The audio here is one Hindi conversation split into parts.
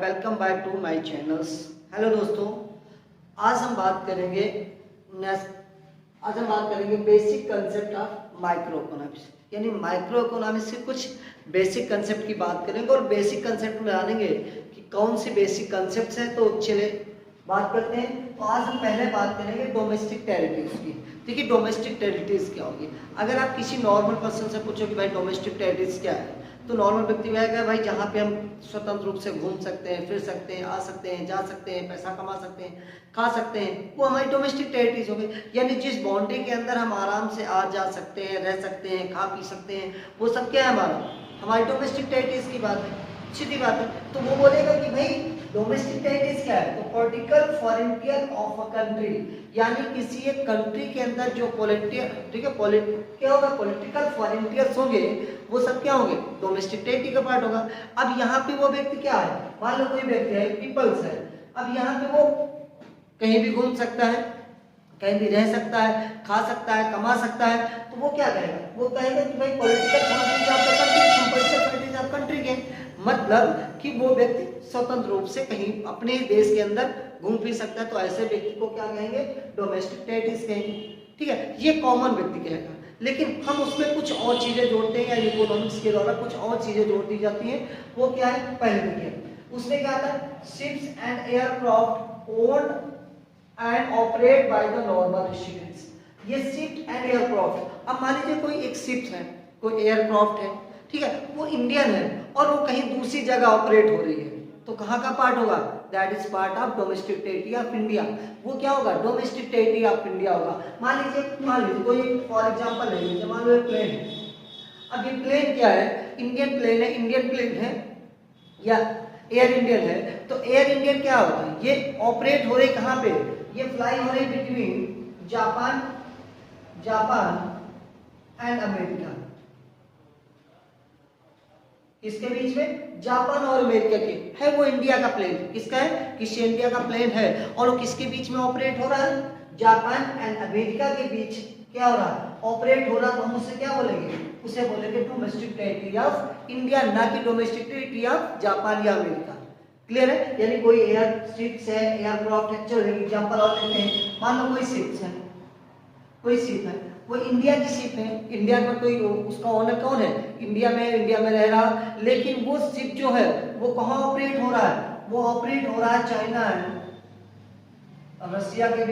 Welcome back to my channels. Hello दोस्तों, आज हम बात करेंगे basic concept of microeconomics. यानी माइक्रो इकोनॉमिक्स के कुछ बेसिक कंसेप्ट की बात करेंगे और बेसिक कंसेप्ट में जानेंगे कि कौन सी बेसिक कंसेप्ट्स हैं। तो चले बात करते हैं। तो आज हम पहले बात करेंगे डोमेस्टिक टेरिटरीज की। देखिए डोमेस्टिक टेरिटरीज क्या होगी। अगर आप किसी नॉर्मल पर्सन से पूछो कि भाई डोमेस्टिक टेरिटरीज क्या है, तो नॉर्मल व्यक्ति कहेगा भाई जहाँ पे हम स्वतंत्र रूप से घूम सकते हैं, फिर सकते हैं, आ सकते हैं, जा सकते हैं, पैसा कमा सकते हैं, खा सकते हैं, वो हमारी डोमेस्टिक टेरिटरीज हो गई। यानी जिस बाउंड्री के अंदर हम आराम से आ जा सकते हैं, रह सकते हैं, खा पी सकते हैं, वो सब क्या है हमारी डोमेस्टिक टेरिटरीज की बात है। सीधी बात है। तो वो बोलेगा कि भाई डोमेस्टिक टेरिटरीज क्या है, तो political frontier of a country, यानी किसी एक कंट्री के अंदर जो क्या होगा, पॉलिटिकल फ्रंटियर्स होंगे, वो सब क्या होंगे, डोमेस्टिक टेरिटरी का पार्ट होगा। अब यहाँ पे वो व्यक्ति क्या है, मान लो कोई व्यक्ति है, पीपल्स है, अब यहाँ पे वो कहीं भी घूम सकता है, कहीं भी रह सकता है, खा सकता है, कमा सकता है, तो वो क्या कहेगा, वो कहेगा कि भाई पॉलिटिकल फ्रंटियर्स ऑफ कंट्री के, मतलब कि वो व्यक्ति स्वतंत्र रूप से कहीं अपने देश के अंदर घूम फिर सकता है, तो ऐसे व्यक्ति को क्या कहेंगे, डोमेस्टिक टेरिटरीज कहेंगे। ठीक है, ये कॉमन व्यक्ति कहेगा। लेकिन हम उसमें कुछ और चीजें जोड़ते हैं, या इकोनॉमिक्स के द्वारा कुछ और चीजें जोड़ दी जाती हैं। वो क्या है, पहले देखिए उसने क्या था, ships and aircraft owned and operate by the normal residents. ये शिप एंड एयरक्राफ्ट, अब मान लीजिए कोई एक शिप है, कोई एयरक्राफ्ट है, ठीक है, वो इंडियन है और वो कहीं दूसरी जगह ऑपरेट हो रही है, तो कहाँ का पार्ट होगा, that is part of domestic territory of India. वो क्या होगा, डोमेस्टिक टेरिटरी ऑफ इंडिया होगा। मान लीजिए कोई फॉर एग्जांपल ले लीजिए, मान लो एक प्लेन है। अब ये प्लेन क्या है, इंडियन प्लेन है या एयर इंडियन है, तो एयर इंडियन क्या होगा, ये ऑपरेट हो रही कहाँ पे, ये फ्लाई हो रही बिटवीन जापान एंड अमेरिका। इसके बीच में जापान और अमेरिका के है, वो इंडिया का प्लेन किसका है, किसी इंडिया का प्लेन है, और वो किसके बीच में ऑपरेट हो रहा है, जापान एंड अमेरिका के बीच क्या हो रहा है, ऑपरेट हो रहा। तो हम उससे क्या बोलेंगे, उसे बोलेंगे डोमेस्टिक टेरिटरी ऑफ इंडिया, ना कि डोमेस्टिक टेरिटरी ऑफ जापान या अमेरिका। क्लियर है। यानी कोई एयरशिप्स है, एयरक्राफ्ट है, चलो एग्जांपल और लेते हैं, मान लो कोई शिप है, वो इंडिया की शिप है, इंडिया में कोई उसका ओनर कौन है, इंडिया में रह रहा, लेकिन वो शिप जो है वो कहाँ ऑपरेट हो रहा है, वो ऑपरेट हो रहा है चाइना एंड रशिया के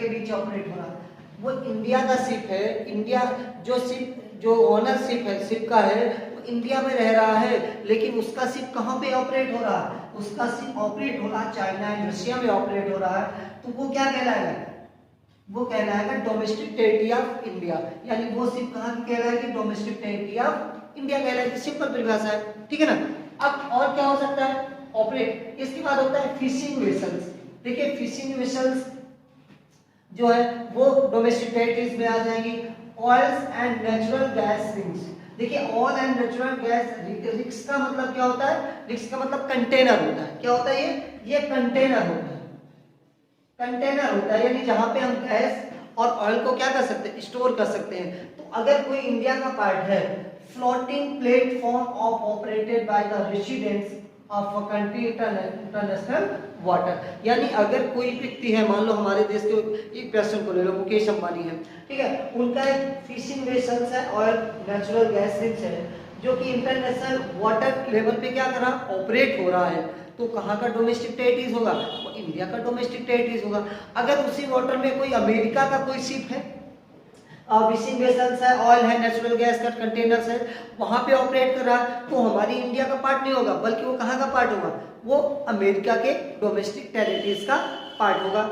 बीच, ऑपरेट हो रहा है। वो इंडिया का शिप है, इंडिया जो ओनरशिप है शिप का है, वो इंडिया में रह रहा है, लेकिन उसका शिप कहाँ पे ऑपरेट हो रहा है, उसका शिप ऑपरेट हो रहा है चाइना एंड रशिया में ऑपरेट हो रहा है। तो वो क्या कहलाएगा, वो कहलाएगा डोमेस्टिक टेरिटरी ऑफ इंडिया। यानी वो शिप कहाँ की कहलाएगी, डोमेस्टिक टेरिटरी ऑफ इंडिया कहलाएगी। सिंपल परिभाषा है, ठीक है ना। अब और क्या हो सकता है, ऑपरेट। इसके बाद होता है फिशिंग वेसल्स। देखिए फिशिंग वेसल्स जो है वो डोमेस्टिक टेरिटरीज में आ जाएंगी। Oils and natural gas rings. देखिए oil and natural gas rings का मतलब क्या होता है, रिंग्स का मतलब कंटेनर होता है। क्या होता है ये कंटेनर होता है, यानी जहां पे हम गैस और ऑयल को क्या कर सकते हैं, स्टोर कर सकते हैं। तो अगर कोई इंडिया का पार्ट है, floating platform of operated by the residents of a country international water. यानी अगर कोई व्यक्ति है, मान लो हमारे देश के एक पर्सन को ले लो, मुकेश अंबानी है, ठीक है, उनका एक फिशिंग वेसल्स है, ऑयल नेचुरल गैस रिंग्स है, जो कि इंटरनेशनल वाटर लेवल पे क्या कर रहा है, ऑपरेट हो रहा है। तो कहाँ का डोमेस्टिक टेरिटरीज होगा, वो इंडिया का डोमेस्टिक टेरिटरीज होगा। अगर उसी वाटर में कोई अमेरिका का कोई शिप है, फिशिंग वेसल्स है, ऑयल है, नेचुरल गैस का कंटेनर्स है, वहां पे ऑपरेट कर रहा है, तो हमारी इंडिया का पार्ट नहीं होगा, बल्कि वो कहाँ का पार्ट होगा, वो अमेरिका के डोमेस्टिक टेरिटरीज का पार्ट होगा।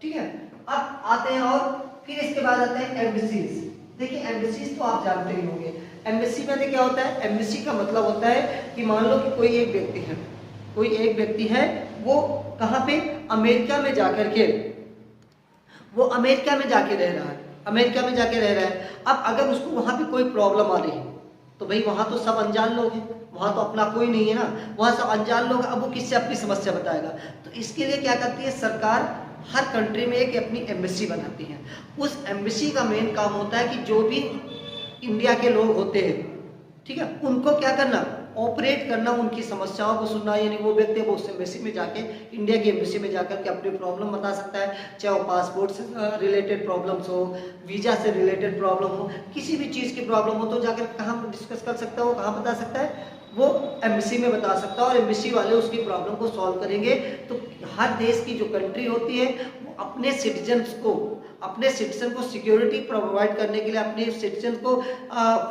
ठीक है। अब आते हैं और फिर इसके बाद आते हैं एम्बेसीज। देखिए एम्बेसीज तो आप जानते ही होंगे। एम्बेसी में क्या होता है, एम्बेसी का मतलब होता है कि मान लो कि कोई एक व्यक्ति है, वो कहाँ पे, अमेरिका में जाकर के रह रहा है। अब अगर उसको वहां पे कोई प्रॉब्लम आ रही है, तो भाई वहां तो सब अनजान लोग हैं, वहां तो अपना कोई नहीं है ना, वहां सब अनजान लोग। अब वो किससे अपनी समस्या बताएगा, तो इसके लिए क्या करती है सरकार, हर कंट्री में एक अपनी एम्बेसी बनाती है। उस एम्बेसी का मेन काम होता है कि जो भी इंडिया के लोग होते हैं, ठीक है, उनको क्या करना, ऑपरेट करना, उनकी समस्याओं को सुनना, यानी वो व्यक्ति वो उस एम्बेसी में जाके, इंडिया की एम्बेसी में जाकर के अपनी प्रॉब्लम बता सकता है, चाहे वो पासपोर्ट से रिलेटेड प्रॉब्लम्स हो, वीजा से रिलेटेड प्रॉब्लम हो, किसी भी चीज़ की प्रॉब्लम हो तो जाकर कहाँ डिस्कस कर सकता है, वो कहाँ बता सकता है, वो एम्बेसी में बता सकता है और एम्बेसी वाले उसकी प्रॉब्लम को सॉल्व करेंगे। तो हर देश की जो कंट्री होती है वो अपने सिटीजन को सिक्योरिटी प्रोवाइड करने के लिए, अपने सिटीजन को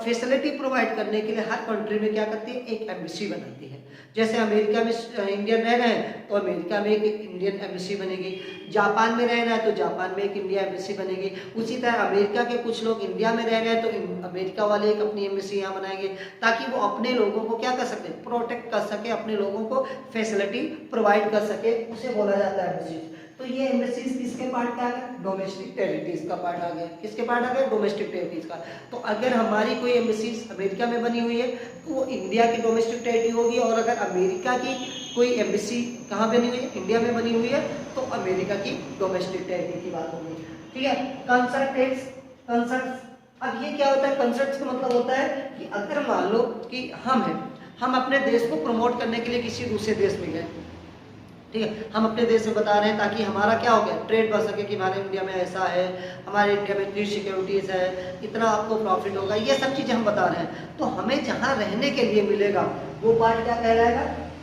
फैसिलिटी प्रोवाइड करने के लिए हर कंट्री में क्या करती है, एक एम्बेसी बनाती है। जैसे अमेरिका में इंडियन रह रहे हैं तो अमेरिका में एक इंडियन एम्बेसी बनेगी, जापान में रह रहा है तो जापान में एक इंडिया एम्बेसी बनेगी। उसी तरह अमेरिका के कुछ लोग इंडिया में रह रहे हैं तो अमेरिका वाले एक अपनी एम्बेसी यहाँ बनाएंगे, ताकि वो अपने लोगों को क्या कर सके, प्रोटेक्ट कर सके, अपने लोगों को फैसिलिटी प्रोवाइड कर सके, उसे बोला जाता है एम्बेसी। तो ये एम्बेसीज किसके पार्ट का आ गया, डोमेस्टिक टेरिटरीज का पार्ट आ गया। किसके पार्ट आ गया, डोमेस्टिक टेरिटरीज का। तो अगर हमारी कोई एम्बेसीज अमेरिका में बनी हुई है तो वो इंडिया की डोमेस्टिक टेरिटरी होगी, और अगर अमेरिका की कोई एम्बेसी कहाँ बनी हुई है, इंडिया में बनी हुई है, तो अमेरिका की डोमेस्टिक टेरिटरी की बात होगी। ठीक है, कंसर्ट्स। अब ये क्या होता है, कंसर्ट्स का मतलब होता है कि अगर मान लो कि हम अपने देश को प्रमोट करने के लिए किसी दूसरे देश में गए, ठीक है, हम अपने देश में बता रहे हैं ताकि हमारा क्या हो गया, ट्रेड बढ़ सके कि हमारे इंडिया में ऐसा है, हमारे इंडिया में इतनी सिक्योरिटीज़ है, इतना आपको प्रॉफिट होगा, ये सब चीज़ें हम बता रहे हैं। तो हमें जहाँ रहने के लिए मिलेगा वो पार्ट क्या कहलाएगा,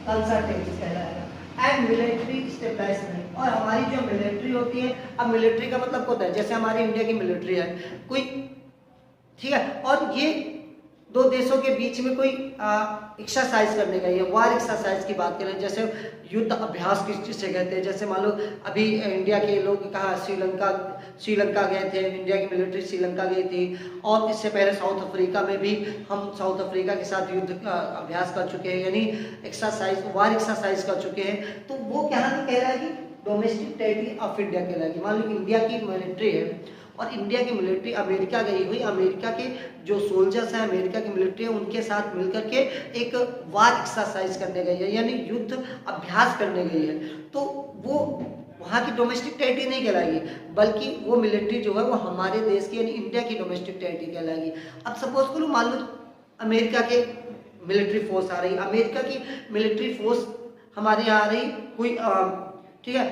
कंसल्टेंसी कहलाएगा। एंड मिलिट्री स्टेबलाइजमेंट, और हमारी जो मिलिट्री होती है, अब मिलिट्री का मतलब होता है जैसे हमारी इंडिया की मिलिट्री है कोई, ठीक है, और ये दो देशों के बीच में कोई एक्सरसाइज करने का, ये वार एक्सरसाइज की बात करें, जैसे युद्ध अभ्यास किसे कहते हैं। जैसे मान लो अभी इंडिया के लोग कहाँ श्रीलंका गए थे, इंडिया की मिलिट्री श्रीलंका गई थी, और इससे पहले साउथ अफ्रीका में भी हम साउथ अफ्रीका के साथ युद्ध अभ्यास कर चुके हैं, यानी एक्सरसाइज, वार एक्सरसाइज कर चुके हैं। तो वो क्या कहलाएगी, डोमेस्टिक टेरिटरी ऑफ इंडिया कहलाएगी। मान लो इंडिया की मिलिट्री है और इंडिया की मिलिट्री अमेरिका गई हुई, अमेरिका के जो सोल्जर्स हैं, अमेरिका की मिलिट्री है, उनके साथ मिलकर के एक वार एक्सरसाइज करने गई है, यानी युद्ध अभ्यास करने गई है। तो वो वहाँ की डोमेस्टिक टेरिटरी नहीं कहलाएगी, बल्कि वो मिलिट्री जो है वो हमारे देश की यानी इंडिया की डोमेस्टिक टेरिटरी कहलाएगी। अब सपोज करो मान लो अमेरिका के मिलिट्री फोर्स आ रही, अमेरिका की मिलिट्री फोर्स हमारे यहाँ आ रही कोई ठीक है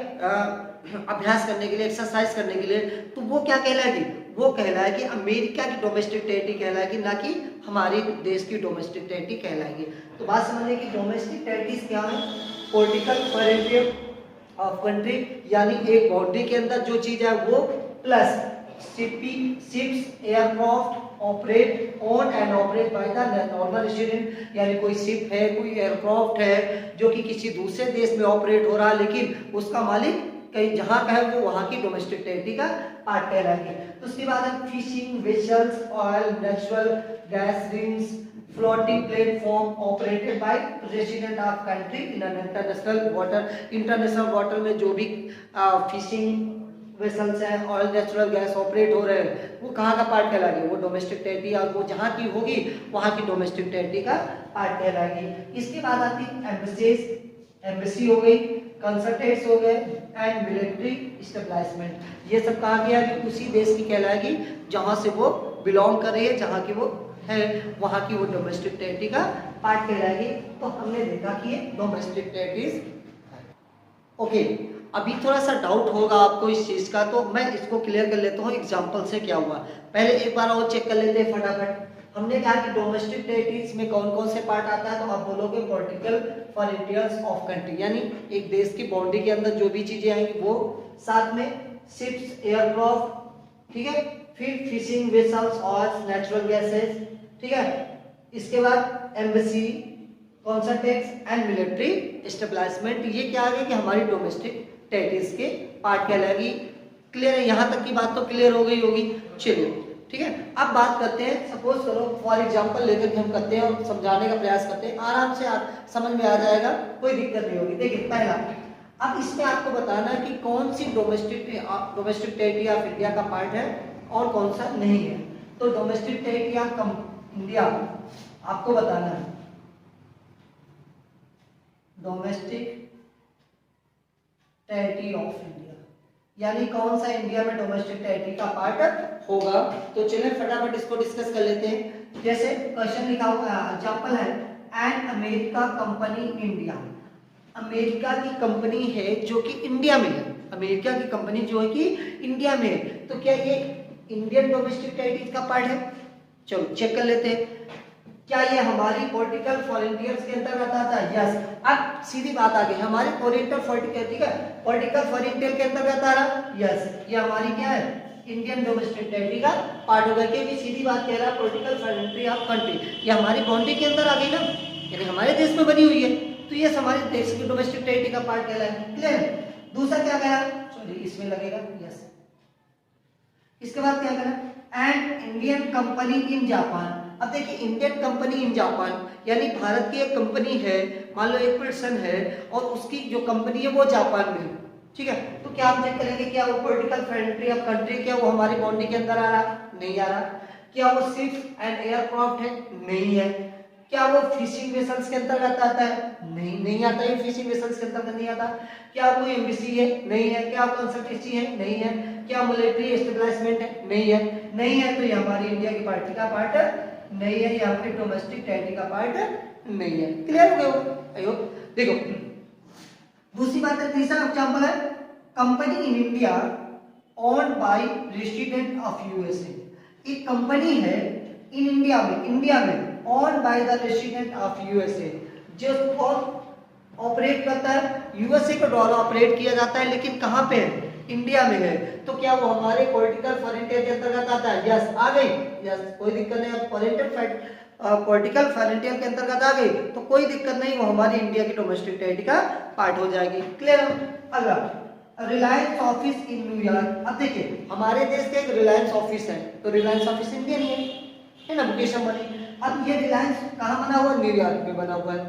अभ्यास करने के लिए, एक्सरसाइज करने के लिए, तो वो क्या कहलाएगी, वो कहलाएगी अमेरिका की डोमेस्टिक टेरिटरी कहलाएगी, ना कि हमारे देश की डोमेस्टिक टेरिटरी कहलाएगी। तो बात समझिए कि डोमेस्टिक टेरिटरीज क्या है, पॉलिटिकल टेरिटरी ऑफ कंट्री, यानी एक बाउंड्री के अंदर जो चीज है वो, plus ships aircraft operate on and operate by the normal resident, यानी कोई शिप है, कोई एयरक्राफ्ट है जो कि किसी दूसरे देश में ऑपरेट हो रहा है, लेकिन उसका मालिक कहीं जहां का है वो वहां की डोमेस्टिक टेरिटरी का पार्ट कहलाएगी। तो उसके बाद है fishing vessels, oil, natural gas rings, floating platform operated by resident of country in international water. International water में जो भी फिशिंग वेसल्स हैं, ऑयल, नेचुरल गैस ऑपरेट हो रहे हैं, वो कहाँ का पार्ट कहलाएगी, वो डोमेस्टिक टेरिटरी, और वो जहाँ की होगी वहाँ की डोमेस्टिक टेरिटरी का पार्ट कहलाएगी। इसके बाद आती एम्बेसीज, एम्बेसी हो गई, कंसल्टेट्स हो गए, एंड मिलिट्री स्टेबलाइजमेंट। ये सब कहाँ की आएगी, उसी देश की कहलाएगी जहाँ से वो बिलोंग कर रही है, जहाँ की वो है वहाँ की वो डोमेस्टिक टेरिटरी का पार्ट कहलाएगी। तो हमने देखा कि ये डोमेस्टिक टेरिटरीज। ओके, अभी थोड़ा सा डाउट होगा आपको इस चीज़ का, तो मैं इसको क्लियर कर लेता हूँ एग्जाम्पल से क्या हुआ। पहले एक बार और चेक कर लेते हैं फटाफट। हमने कहा कि डोमेस्टिक टेरिटरीज में कौन कौन से पार्ट आता है, तो आप बोलोगे पॉलिटिकल टेरिटरीज ऑफ कंट्री, यानी एक देश की बाउंड्री के अंदर जो भी चीजें आएंगी वो, साथ में शिप्स एयरक्राफ्ट, ठीक है, फिर फिशिंग वेसल्स और नेचुरल गैसेस, ठीक है, इसके बाद एम्बेसी, कंसल्टेट्स एंड मिलिट्री स्टेबलाइजमेंट। ये क्या आ गया कि हमारी डोमेस्टिक टेरिटरीज के पार्ट कहलाएगी। क्लियर है, यहाँ तक की बात तो क्लियर हो गई होगी। चलिए ठीक है, अब बात करते हैं, सपोज करो फॉर एग्जांपल लेकर के हम करते हैं और समझाने का प्रयास करते हैं, आराम से समझ में आ जाएगा, कोई दिक्कत नहीं होगी। देखिए पहला, अब इसमें आपको बताना है कि कौन सी डोमेस्टिक टेरिटरी ऑफ इंडिया का पार्ट है और कौन सा नहीं है। तो डोमेस्टिक टेरिटरी ऑफ इंडिया आपको बताना है, डोमेस्टिक टेरिटरी ऑफ इंडिया यानी कौन सा इंडिया में डोमेस्टिक टेरिटरी का पार्ट होगा। तो चलिए फटाफट इसको डिस्कस कर लेते हैं। जैसे क्वेश्चन लिखा हुआ एग्जांपल है, an America company India, America की कंपनी है जो कि इंडिया में है, अमेरिका की कंपनी जो है कि इंडिया में है, तो क्या ये इंडियन डोमेस्टिक टेरिटरी का पार्ट है? चलो चेक कर लेते हैं, क्या ये हमारी पॉलिटिकल फ्रंटियर्स के अंतर्गत आता है? यस। अब सीधी बात आ गई, हमारे पॉलिटिकल फ्रंटियर, ठीक है, पॉलिटिकल फ्रंटियर के अंतर्गत आ रहा, यस, ये हमारी क्या है, इंडियन डोमेस्टिक टेरिटरी का पार्ट होगा, क्योंकि सीधी बात कह रहा है पॉलिटिकल फ्रंटियर ऑफ कंट्री, ये हमारी बाउंड्री के अंदर आ गई ना, यानी हमारे देश में बनी हुई है, तो ये हमारे देश की डोमेस्टिक टेरिटरी का पार्ट कहलाएगा। क्लियर है? दूसरा क्या कह रहा, सॉरी इसमें लगेगा, यस। इसके बाद क्या कह रहा, and Indian company in Japan. अब देखिए, इंडियन कंपनी इन जापान यानी भारत की एक कंपनी है, मान लो एक पर्सन है और उसकी जो कंपनी है वो जापान में है, ठीक है, तो क्या हम चेक करेंगे क्या वो पॉलिटिकल फ्रंटियर ऑफ कंट्री, क्या वो हमारी बाउंड्री के अंदर आ रहा, नहीं आ रहा, क्या वो शिप्स एंड एयरक्राफ्ट है, नहीं है, क्या वो फिशिंग वेसल्स के अंतर्गत आता है, नहीं आता, ये फिशिंग वेसल्स के अंतर्गत नहीं आता, क्या कोई एम्बेसी है, नहीं है, क्या कंसल्टेंसी है, नहीं है, क्या मिलिट्री एस्टेब्लिशमेंट है, नहीं है, तो ये हमारी इंडिया की पार्टी का पार्ट नहीं है, ये हमारी डोमेस्टिक टेरिटरी का पार्ट नहीं है। क्लियर हो गया? आयो देखो, दूसरी बात है, तीसरा एग्जांपल है, company in India owned by resident of USA. एक कंपनी है इन इंडिया में owned by the resident of USA, जो ऑपरेट करता है यूएसए के द्वारा ऑपरेट किया जाता है, लेकिन कहां पे है, इंडिया में है, तो क्या वो हमारे पॉलिटिकल फ्रंटियर के अंतर्गत आता है? यस, आ गई, यस, कोई दिक्कत नहीं, पॉलिटिकल फ्रंटियर के अंतर्गत आ गई तो कोई दिक्कत नहीं, वो हमारी इंडिया की डोमेस्टिक टेरिटरी का पार्ट हो जाएगी। क्लियर? अगला, रिलायंस ऑफिस इन न्यूयॉर्क। अब देखिए, हमारे देश का एक रिलायंस ऑफिस है, तो रिलायंस ऑफिस इंडियन ही है ना, मुकेश अंबानी। अब ये रिलायंस कहाँ बना हुआ, न्यूयॉर्क में बना हुआ है,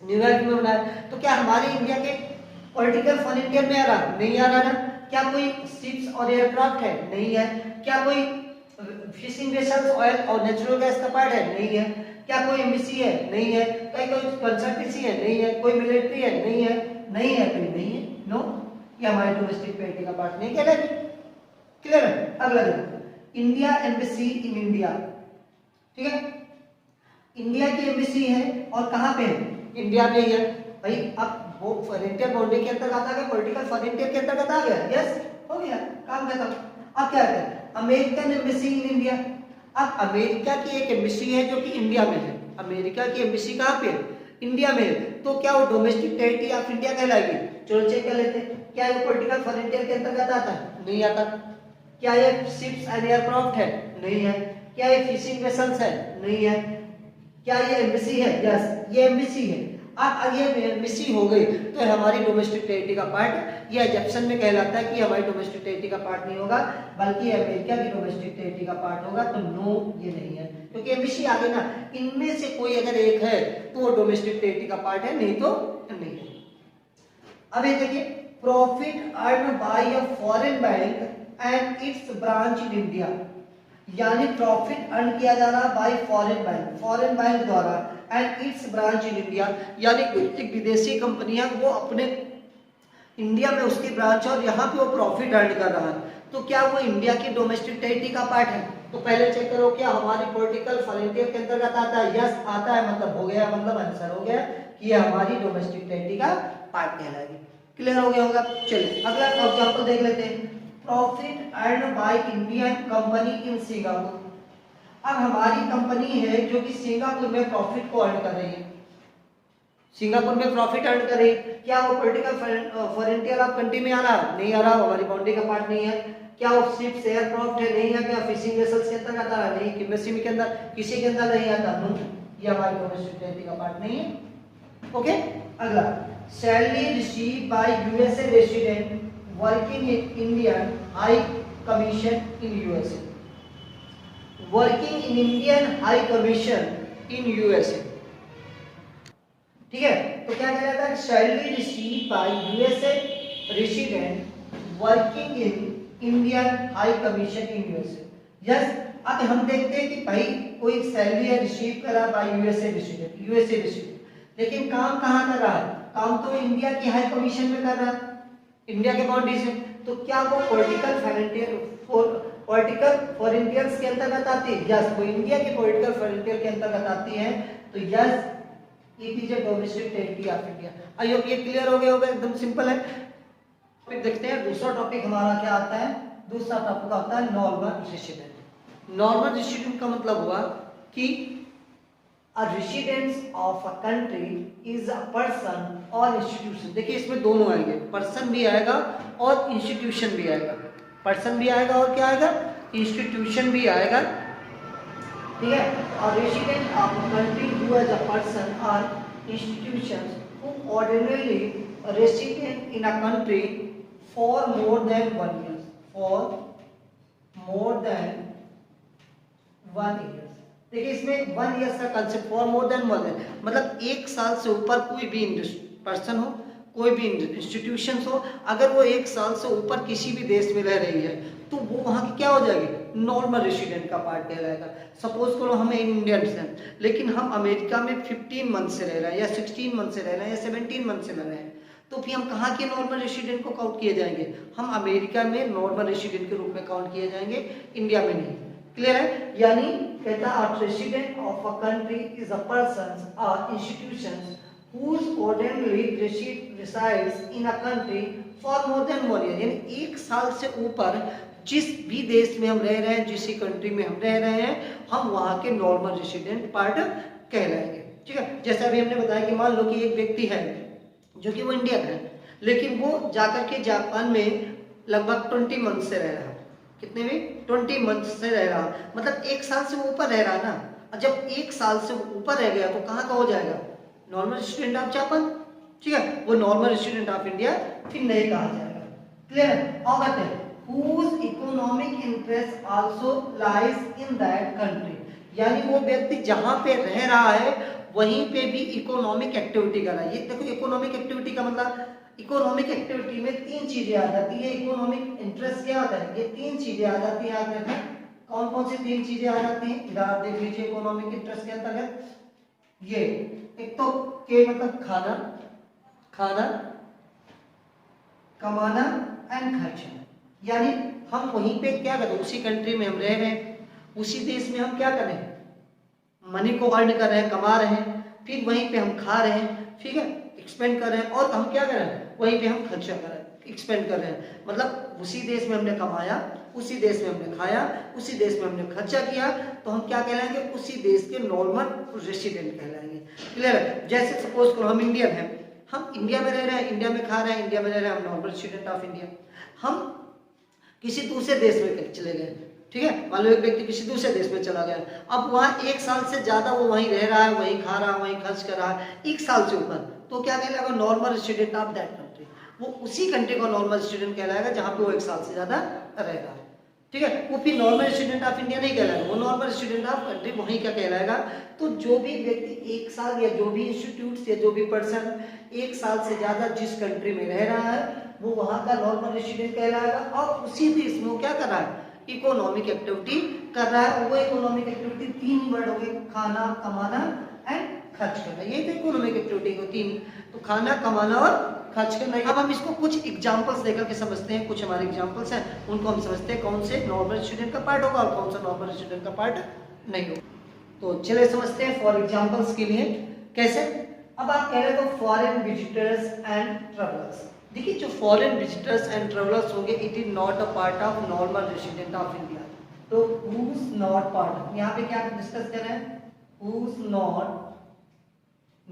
न्यूयॉर्क में बना है, तो क्या हमारे इंडिया के पॉलिटिकल फ्रंटियर में आ रहा, नहीं आ रहा ना, क्या कोई शिप्स और एयरक्राफ्ट है, नहीं है, क्या कोई फिशिंग वेसल्स, ऑयल और नेचुरल गैस का पार्ट है, नहीं है, क्या कोई एम्बेसी है, नहीं है, क्या कोई कंसल्टेंसी है, नहीं है, कोई मिलिट्री है, नहीं है, तो नहीं है, नो, ये हमारे डोमेस्टिक टेरिटरी का पार्ट नहीं कहलाएगी। क्लियर है? अगला देखो, इंडिया एम्बेसी इन इंडिया, ठीक है, इंडिया की एम्बेसी है और कहां पे है, इंडिया में ही है भाई। अब वो फ्रंटियर बाउंड्री के अंतर्गत आ गया, पॉलिटिकल फ्रंटियर के अंतर्गत आ गया, यस, हो गया काम खत्म। अब क्या है, अमेरिकन एम्बेसी इन इंडिया। अब अमेरिका की एक एम्बेसी है जो कि इंडिया में है, अमेरिका की एम्बेसी कहां पे है, इंडिया में है, तो क्या वो डोमेस्टिक टेरिटरी ऑफ इंडिया कहलाएगी? चलो चेक कर लेते हैं, क्या ये पॉलिटिकल फ्रंटियर के अंतर्गत आता है, नहीं आता, क्या ये शिप्स एंड एयरक्राफ्ट है, नहीं है, क्या ये फिशिंग वेसल्स है, नहीं है, क्या ये एम्बेसी है, यस, ये एम्बेसी है। अब ये एम्बेसी हो गई तो हमारी डोमेस्टिक टेरिटरी का पार्ट, ये एग्जेप्शन में कहलाता है कि हमारी डोमेस्टिक टेरिटरी का पार्ट नहीं होगा, बल्कि अमेरिका की डोमेस्टिक टेरिटरी का पार्ट होगा, तो नो, ये नहीं है, क्योंकि एम्बेसी आ गई ना, इनमें से कोई अगर एक है तो वो डोमेस्टिक टेरिटरी का पार्ट है, नहीं तो नहीं है। अब ये देखिए, profit earn by a foreign bank and it's branch in India, यानी प्रॉफिट अर्न किया जा रहा बाय फॉरेन बैंक द्वारा and it's branch in India, यानी एक विदेशी कंपनी है, वो अपने इंडिया में उसकी ब्रांच है और यहाँ पे वो प्रॉफिट अर्न कर रहा है, तो क्या वो इंडिया की डोमेस्टिक टेरिटरी का पार्ट है? तो पहले चेक करो, क्या हमारी पॉलिटिकल फ्रंटियर के अंतर्गत आता है? यस, आता है, मतलब हो गया, मतलब आंसर हो गया कि ये हमारी डोमेस्टिक टेरिटरी का पार्ट कहलाएगी। क्लियर हो गया होगा? चलिए अगला एग्जांपल देख लेते हैं, profit earn by Indian company in Singapore. अब हमारी कंपनी है जो कि सिंगापुर में प्रॉफिट को अर्न कर रही है, सिंगापुर में प्रॉफिट अर्न कर रही है, क्या वो पॉलिटिकल फ्रंटियर ऑफ कंट्री में आ रहा, नहीं आ रहा, हमारी बाउंड्री का पार्ट नहीं है, क्या वो शिप्स एयरक्राफ्ट है, नहीं है, क्या फिशिंग वेसल्स के अंतर्गत आ रहा, नहीं, किसी के अंदर, किसी के अंदर नहीं आता, नो, ये हमारी डोमेस्टिक टेरिटरी का पार्ट नहीं है। ओके, अगला, salary received by USA resident working in Indian high commission in USA, working in Indian high commission in USA, ठीक है, तो क्या कह रहा था, salary received by USA resident working in Indian high commission in USA, yes. अब हम देखते हैं कि भाई कोई सैलरी है रिसीव करा बाय यूएसए रेसिडेंट, लेकिन काम कहाँ कर रहा है, काम तो इंडिया की हाई कमीशन में कर रहा है, इंडिया के बाउंड्री से, तो क्या वो पॉलिटिकल फ्रंटियर्स के अंतर्गत आती है? यस, वो इंडिया के पॉलिटिकल फ्रंटियर के अंतर्गत आती है, तो yes, it is a domestic territory of India. I hope ये क्लियर हो गया होगा, एकदम सिंपल है। फिर देखते हैं दूसरा टॉपिक हमारा क्या आता है। दूसरा टॉपिक आता है नॉर्मल रेसिडेंट। नॉर्मल रेसिडेंट का मतलब हुआ कि A resident of a country is a person or institution। देखिए इसमें दोनों आएंगे, पर्सन भी आएगा और इंस्टीट्यूशन भी आएगा। पर्सन भी आएगा और क्या आएगा, इंस्टीट्यूशन भी आएगा, ठीक है। और resident of a country who as a person और institution who ordinarily resident in a country for more than 1 year, for more than 1 year। देखिए इसमें 1 year का concept, for more than 1 year मतलब 1 साल से ऊपर कोई भी पर्सन हो, कोई भी इंस्टीट्यूशन हो, अगर वो 1 साल से ऊपर किसी भी देश में रह रही है तो वो वहाँ की क्या हो जाएगी, नॉर्मल रेसिडेंट का पार्ट कहलाएगा। सपोज करो हम इंडियन हैं लेकिन हम अमेरिका में 15 मंथ से रह रहे हैं या 16 मंथ से रह रहे हैं या 17 मंथ से रह रहे हैं, तो फिर हम कहाँ के नॉर्मल रेसिडेंट को काउंट किए जाएंगे, हम अमेरिका में नॉर्मल रेसिडेंट के रूप में काउंट किए जाएंगे, इंडिया में नहीं। क्लियर है, यानी कहता है resident of a country is a person और institution whose ordinarily resides in a country for more than 1 year। यानी 1 साल से ऊपर जिस भी देश में हम रह रहे हैं, जिस कंट्री में हम रह रहे हैं, हम वहाँ के नॉर्मल रेसिडेंट पार्ट कहलाएंगे, ठीक है। जैसा अभी हमने बताया कि मान लो कि एक व्यक्ति है जो कि वो इंडिया का है लेकिन वो जाकर के जापान में लगभग 20 मंथ से रह रहा है। कितने में, 20 मंथ से रह रहा, मतलब 1 साल से ऊपर रह रहा ना। और जब 1 साल से ऊपर रह गया तो कहाँ का हो जाएगा, नॉर्मल रेसिडेंट ऑफ जापान, ठीक है। वो नॉर्मल रेसिडेंट ऑफ इंडिया फिर नहीं कहा जाएगा। क्लियर है। और कहते हैं whose economic interest also lies in that country, यानी वो व्यक्ति जहाँ पे रह रहा है वहीं पे भी इकोनॉमिक एक्टिविटी कर रहा है। ये देखो इकोनॉमिक एक्टिविटी का मतलब, इकोनॉमिक एक्टिविटी में 3 चीजें आ जाती है। इकोनॉमिक इंटरेस्ट क्या होता है, ये 3 चीजें आ जाती है। याद रखना कौन कौन सी 3 चीजें आ जाती हैं, इधर आप देख लीजिए। इकोनॉमिक इंटरेस्ट के अंतर्गत ये एक तो के मतलब खाना, खाना, कमाना एंड खर्चना। यानी हम वहीं पे क्या करें, उसी कंट्री में हम रह रहे हैं, उसी देश में हम क्या करें, मनी को अर्न कर रहे हैं, कमा रहे हैं, फिर वहीं पे हम खा रहे हैं, ठीक है, एक्सपेंड कर रहे हैं, और हम क्या कर रहे हैं, वहीं पे हम खर्चा कर रहे हैं, एक्सपेंड कर रहे हैं। मतलब उसी देश में हमने कमाया, उसी देश में हमने खाया, उसी देश में हमने खर्चा किया, तो हम क्या कहलाएंगे, उसी देश के नॉर्मल रेसिडेंट कहलाएंगे। क्लियर है। जैसे सपोज करो हम इंडियन हैं, हम इंडिया में रह रहे हैं, इंडिया में खा रहे हैं, इंडिया में रह रहे हैं, हम नॉर्मल रेसिडेंट ऑफ इंडिया। हम किसी दूसरे देश में चले गए, ठीक है, मान लो एक व्यक्ति किसी दूसरे देश में चला गया, अब वहाँ 1 साल से ज्यादा वो वहीं रह रहा है, वहीं खा रहा है, वहीं खर्च कर रहा है, 1 साल से ऊपर, तो क्या कहलाएगा, normal resident of that country. वो उसी कंट्री का नॉर्मल रेसिडेंट कहलाएगा जहाँ पे वो 1 साल से ज्यादा रह रहा है, ठीक है। वो फिर नॉर्मल रेसिडेंट ऑफ इंडिया नहीं कहलाएगा, वो नॉर्मल रेसिडेंट ऑफ कंट्री वहीं का कहलाएगा। तो जो भी व्यक्ति 1 साल या जो भी इंस्टीट्यूट या जो भी पर्सन 1 साल से ज्यादा जिस कंट्री में रह रहा है वो वहाँ का नॉर्मल रेसिडेंट कहलाएगा, और उसी देश में वो क्या कर रहा है, इकोनॉमिक एक्टिविटी कर रहा है। वो इकोनॉमिक एक्टिविटी 3 वर्ड हो गए, खाना, कमाना एंड खर्च करना। ये तो इकोनॉमिक एक्टिविटी को 3, तो खाना, कमाना और खर्च करना। अब हम इसको कुछ एग्जांपल्स देकर के समझते हैं, कुछ हमारे एग्जांपल्स हैं, उनको हम समझते हैं कौन से नॉर्मल स्टूडेंट का पार्ट होगा और कौन सा नॉर्मल स्टूडेंट का पार्ट नहीं होगा। तो चलिए समझते हैं फॉर एग्जांपल्स के लिए कैसे। अब आप कह रहे हो फॉरेन विजिटर्स एंड ट्रेवलर्स। देखिए जो फॉरेन विजिटर्स एंड ट्रेवलर्स होंगे, it is not a part of normal resident of India. तो हु इज नॉट पार्ट, यहाँ पे क्या डिस्कस कर रहे हैं, who is not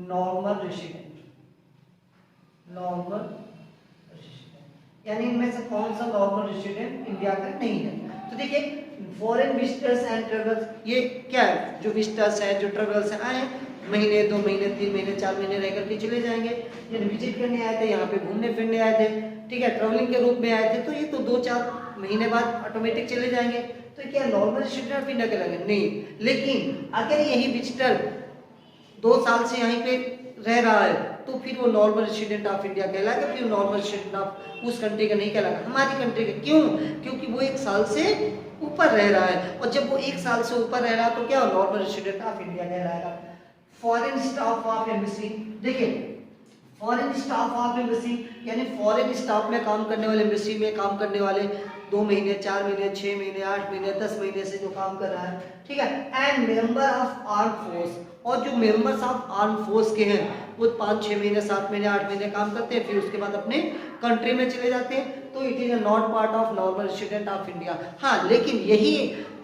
normal resident, normal resident, यानी इनमें से कौन सा नॉर्मल रेसिडेंट इंडिया का नहीं है। तो देखिए फॉरेन विजिटर्स एंड ट्रेवलर्स, ये क्या है, जो विजिटर्स हैं, जो ट्रेवलर्स हैं, आए महीने, 2 महीने, 3 महीने, 4 महीने रह करके चले जाएंगे, ये विजिट करने आए थे, यहाँ पे घूमने फिरने आए थे, ठीक है, ट्रैवलिंग के रूप में आए थे, तो ये तो 2-4 महीने बाद ऑटोमेटिक चले जाएंगे। तो क्या नॉर्मल रेसिडेंट ऑफ इंडिया कहलाएंगे? नहीं। लेकिन अगर यही विजिटर 2 साल से यहीं पे रह रहा है तो फिर वो नॉर्मल रेसिडेंट ऑफ इंडिया कहलाएगा, फिर नॉर्मल रेसिडेंट ऑफ उस कंट्री का नहीं कहलाएगा, हमारी कंट्री का। क्यों? क्योंकि वो 1 साल से ऊपर रह रहा है, और जब वो 1 साल से ऊपर रह रहा है तो क्या नॉर्मल रेसिडेंट ऑफ इंडिया कहलाएगा। फॉरेन स्टाफ ऑफ एम्बेसी, देखिए फॉरेन स्टाफ ऑफ एम्बेसी यानी फॉरेन स्टाफ में काम करने वाले, एम्बेसी में काम करने वाले 2 महीने 4 महीने 6 महीने 8 महीने 10 महीने से जो काम कर रहा है, ठीक है। And member of arm force, और जो मेंबर्स ऑफ आर्म फोर्स के हैं वो 5-6 महीने 7 महीने 8 महीने काम करते हैं, फिर उसके बाद अपने कंट्री में चले जाते हैं। तो it is not part of normal student of India. हाँ, लेकिन यही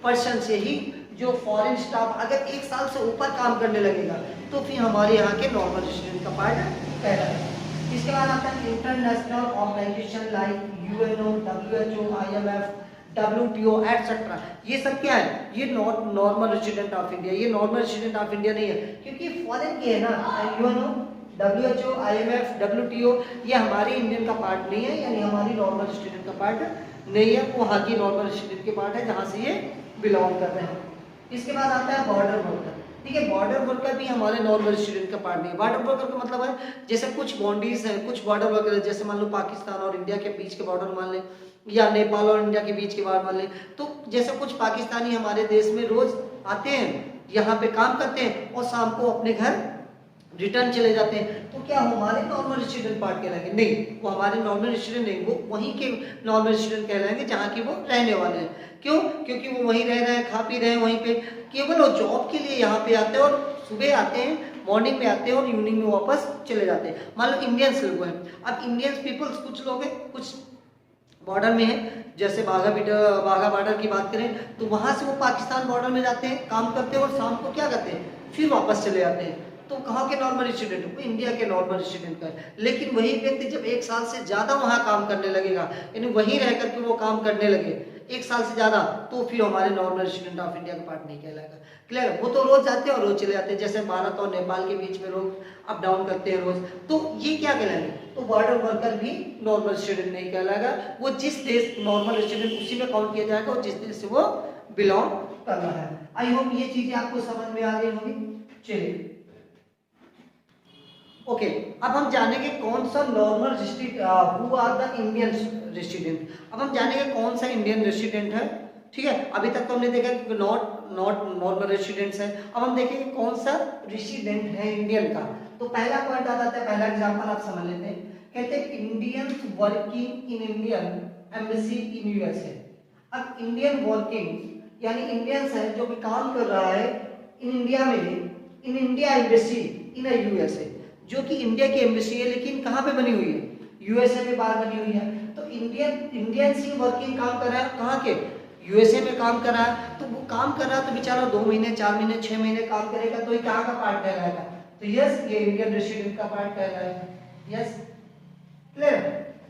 पर्सन से ही जो फॉरेन स्टाफ अगर 1 साल से ऊपर काम करने लगेगा तो फिर हमारे यहाँ के नॉर्मल स्टूडेंट का पार्ट कहलाएगा। इसके बाद आता है international organization like UNO, WHO, IMF, WTO etcetera. ये सब क्या है? ये नॉर्मल स्टूडेंट ऑफ इंडिया, ये नॉर्मल स्टूडेंट ऑफ इंडिया नहीं है, क्योंकि फॉरेन के है ना। यूएनओ, WHO, IMF, WTO ये हमारे इंडियन का पार्ट नहीं है, यानी हमारी नॉर्मल स्टूडेंट का पार्ट नहीं है, वो वहाँ की नॉर्मल स्टूडेंट के पार्ट है जहाँ से ये बिलोंग कर रहे हैं। इसके बाद आता है बॉर्डर वर्कर, ठीक है। बॉर्डर वर्कर भी हमारे नॉर्मल स्टूडेंट का पार्ट नहीं है। बॉर्डर वर्कर का मतलब है जैसे कुछ बाउंड्रीज हैं, कुछ बॉर्डर वगैरह, जैसे मान लो पाकिस्तान और इंडिया के बीच के बॉर्डर मान लें, या नेपाल और इंडिया के बीच के बॉर्डर मान लें। तो जैसे कुछ पाकिस्तानी हमारे देश में रोज आते हैं, यहाँ पे काम करते हैं और शाम को अपने घर रिटर्न चले जाते हैं, तो क्या हमारे नॉर्मल स्टूडेंट पार्ट कहलाएंगे? नहीं, वो हमारे नॉर्मल स्टूडेंट नहीं, वो वहीं के नॉर्मल स्टूडेंट कहलाएंगे जहाँ की वो रहने वाले हैं। क्यों? क्योंकि वो वहीं रह रहे हैं, खा पी रहे हैं वहीं पे, केवल वो जॉब के लिए यहाँ पे आते हैं और सुबह आते हैं, मॉर्निंग में आते हैं और इवनिंग में वापस चले जाते हैं। मान लो इंडियंस लोग हैं, अब इंडियंस पीपल्स कुछ लोग हैं, कुछ बॉर्डर में है, जैसे बाघा बॉर्डर की बात करें तो वहां से वो पाकिस्तान बॉर्डर में जाते हैं, काम करते हैं और शाम को क्या करते हैं, फिर वापस चले जाते हैं। तो कहाँ के नॉर्मल स्टूडेंट? वो इंडिया के नॉर्मल स्टूडेंट का है। लेकिन वही व्यक्ति जब 1 साल से ज्यादा वहां काम करने लगेगा, यानी वहीं रह करके वो काम करने लगे 1 साल से ज्यादा, तो फिर हमारे नॉर्मल स्टूडेंट ऑफ इंडिया का पार्ट नहीं कहलाएगा। क्लियर? वो तो रोज जाते हैं और रोज चले जाते हैं, जैसे भारत और नेपाल के बीच में लोग अप डाउन करते हैं रोज, तो ये क्या कहलाएंगे? तो बॉर्डर वर्कर भी नॉर्मल स्टूडेंट नहीं कहलाएगा। वो जिस देश नॉर्मल स्टूडेंट उसी में काउंट किया जाएगा और जिस देश से वो बिलोंग कर रहा है। आई होप ये चीजें आपको समझ में आ गई होगी। चलिए ओके, अब हम जानेंगे कौन सा normal resident, who are the Indian resident. अब हम जानेंगे कौन सा इंडियन रेसिडेंट है, ठीक है। अभी तक तो हमने देखा कि नॉट नॉर्मल रेसिडेंट्स है, अब हम देखेंगे कौन सा रेसिडेंट है इंडियन का। तो पहला पॉइंट आ जाता है, पहला एग्जांपल आप समझ लेते हैं। कहते हैं Indians working in Indian embassy in USA. अब इंडियन वर्किंग यानी इंडियंस है जो भी काम कर रहा है इन इंडिया में, in India embassy in USA, जो कि इंडिया की एम्बेसी है लेकिन कहाँ पे बनी हुई है? यूएसए में बाहर बनी हुई है। तो इंडियन सी वर्किंग काम कर रहा है कहाँ के? यूएसए में काम कर रहा है। तो वो काम कर रहा है तो बेचारा 2 महीने 4 महीने 6 महीने काम करेगा, तो ये कहाँ का पार्ट कहलाएगा? तो यस, ये इंडियन रेसिडेंट का पार्ट कहलाएगा। Yes, clear?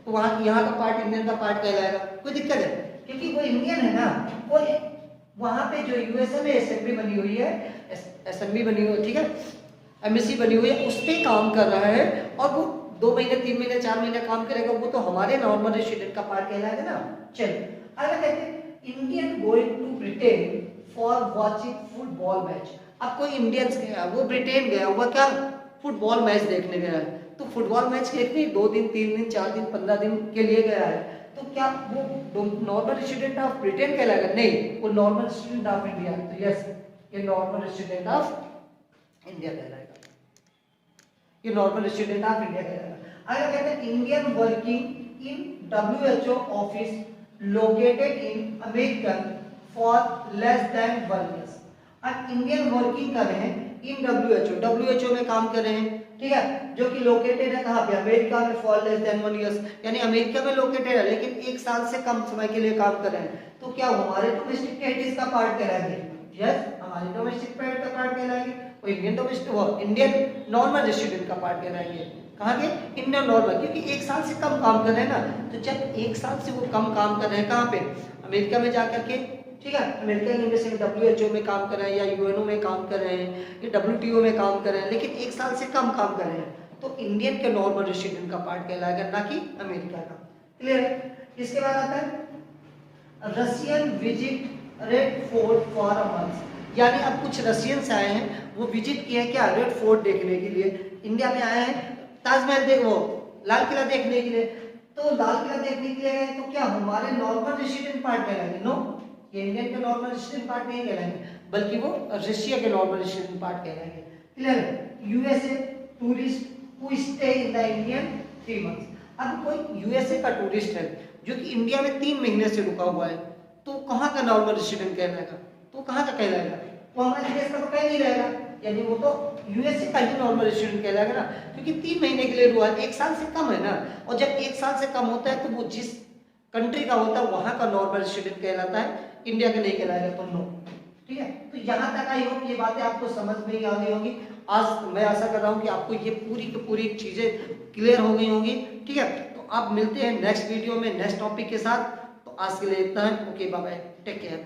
तो वहाँ यहाँ का पार्ट इंडियन का पार्ट कहलाएगा। कोई दिक्कत है? क्योंकि वो इंडियन है ना, वो वहाँ पे जो यूएसए में असेंबली बनी हुई है, असेंबली बनी हुई है, ठीक है, एम्बेसी बनी हुई है, उस पे काम कर रहा है और वो 2 महीने 3 महीने 4 महीने काम करेगा, वो तो हमारे नॉर्मल रेसिडेंट का पार्ट कहलाएगा ना। चलिए अगर कहते हैं Indian going to Britain for watching football match. अब कोई इंडियंस गया, वो ब्रिटेन गया, हुआ क्या? फुटबॉल मैच देखने गया है। तो फुटबॉल मैच देखने 2 दिन 3 दिन 4 दिन 15 दिन के लिए गया है, तो क्या वो नॉर्मल रेसिडेंट ऑफ ब्रिटेन कहलाएगा? नहीं, वो नॉर्मल रेसिडेंट ऑफ इंडिया। तो यस, ये नॉर्मल रेसिडेंट ऑफ इंडिया कहलाएगा, ये नॉर्मल स्टूडेंट ऑफ इंडिया कहलाएगा। अगर कहते हैं Indian working in WHO office located in American for less than 1 year. अब इंडियन वर्किंग कर रहे हैं इन WHO में काम कर रहे हैं, ठीक है, जो कि लोकेटेड है कहाँ पे? अमेरिका में, फॉर लेस देन 1 ईयर, यानी अमेरिका में लोकेटेड है लेकिन 1 साल से कम समय के लिए काम कर रहे हैं। तो क्या हमारे डोमेस्टिक टेरिटरीज का पार्ट कहलाएंगे? यस, हमारे डोमेस्टिक पार्ट का पार्ट कहलाएंगे। वो इंडियन डोमेस्टिक, वो इंडियन नॉर्मल रेसिडेंट का पार्ट कहलाएंगे। कहाँ के? इंडियन नॉर्मल, क्योंकि 1 साल से कम काम कर रहे हैं ना। तो जब 1 साल से वो कम काम कर रहे हैं कहाँ पे? अमेरिका में जाकर के, ठीक है, अमेरिका की एम्बेसी में WHO में काम कर रहे हैं या UNO में काम कर रहे हैं या WTO में काम कर रहे हैं, लेकिन 1 साल से कम काम कर रहे हैं, तो इंडियन के नॉर्मल रेसिडेंट का पार्ट कहलाएगा, ना कि अमेरिका का। क्लियर है? इसके बाद आता है Russian visit red fort for a month. यानी अब कुछ रशियंस आए हैं, वो विजिट किए क्या? रेड फोर्ट देखने के लिए इंडिया में आए हैं, ताजमहल देख, वो लाल किला देखने के लिए। तो लाल किला देखने के लिए गए, तो क्या हमारे नॉर्मल रेसिडेंट पार्ट कहलाएंगे? नो, ये इंडियन के नॉर्मल रेसिडेंट पार्ट नहीं कहलाएंगे, बल्कि वो रशिया के नॉर्मल रेसिडेंट पार्ट कहलाएंगे। Clear? USA tourist who stay in the Indian 3 months. अब कोई यूएसए का टूरिस्ट है जो कि इंडिया में 3 महीने से रुका हुआ है, तो कहाँ का नॉर्मल रेसिडेंट कहलाएगा? तो कहाँ का कहलाएगा? वो हमारे देश का तो कह नहीं रहेगा, यानी वो तो यूएसए का ही नॉर्मल रेसिडेंट कहलाएगा ना, क्योंकि 3 महीने के लिए रुका है, 1 साल से कम है ना। और जब 1 साल से कम होता है तो वो जिस कंट्री का होता है वहां का नॉर्मल रेसिडेंट कहलाता है, इंडिया का नहीं कहलाएगा। तो नो, ठीक है। तो यहाँ तक आई होप ये बातें आपको समझ में ही आ गई होंगी। आज मैं आशा कर रहा हूँ कि आपको ये पूरी की पूरी चीजें क्लियर हो गई होंगी, ठीक है। तो आप मिलते हैं नेक्स्ट वीडियो में नेक्स्ट टॉपिक के साथ। तो आज के लिए इतना है। Okay, bye bye, take care.